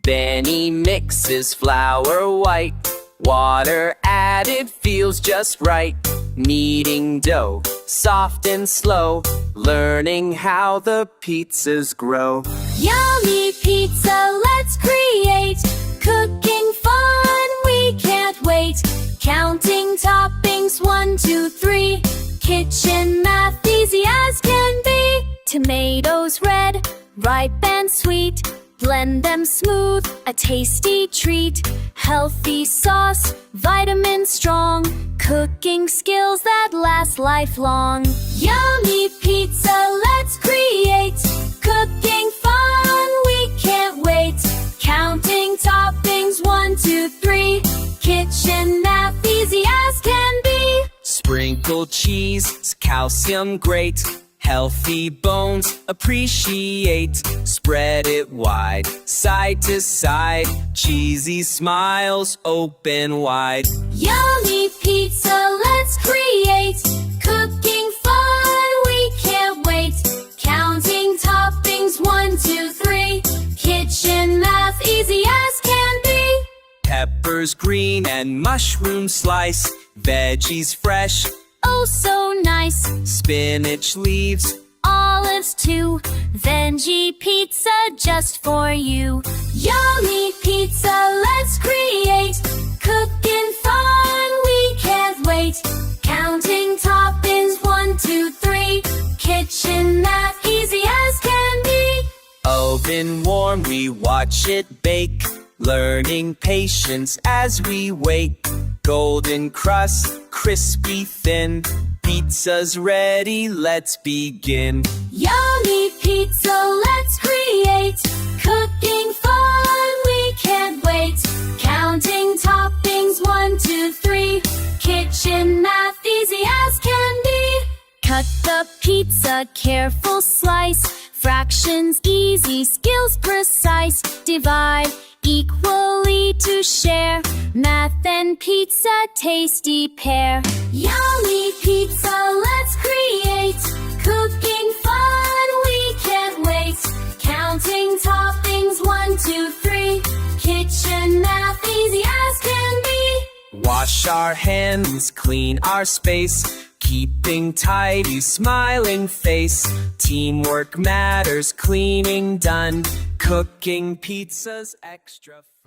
Benny mixes flour white. Water added feels just right. Kneading dough, soft and slow. Learning how the pizzas grow. Yummy pizza, let's create. Cooking fun, we can't wait. Counting toppings, 1, 2, 3. Kitchen math, easy as can be. Tomatoes red, ripe and sweet. Blend them smooth, a tasty treat. Healthy sauce, vitamins strong. Cooking skills that last lifelong. Yummy pizza, let's create. Cooking fun, we can't wait. Counting toppings, 1, 2, 3. Kitchen math, easy as can be. Sprinkled cheese, calcium great. Healthy bones, appreciate. Spread it wide, side to side. Cheesy smiles, open wide. Yummy pizza, let's create. Cooking fun, we can't wait. Counting toppings, 1, 2, 3. Kitchen math, easy as can be. Peppers green and mushroom slice. Veggies fresh, Oh, so nice. spinach leaves. Olives too. Veggie pizza just for you. Yummy pizza, let's create. Cooking fun, we can't wait. Counting toppings, 1, 2, 3. Kitchen math, easy as can be. Oven warm, we watch it bake. Learning patience as we wait. Golden crust, crispy thin. Pizza's ready, let's begin. Yummy pizza, let's create. Cooking fun, we can't wait. Counting toppings, 1, 2, 3. Kitchen math, easy as can be. Cut the pizza, careful slice. Fractions easy, skills precise. Divide equally to share. Math and pizza, tasty pair. Yummy pizza, let's create. Cooking fun, we can't wait. Counting toppings, 1, 2, 3. Kitchen math, easy as can be. Wash our hands, clean our space. Keeping tidy, smiling face. Teamwork matters, cleaning done. Cooking pizza's extra fun.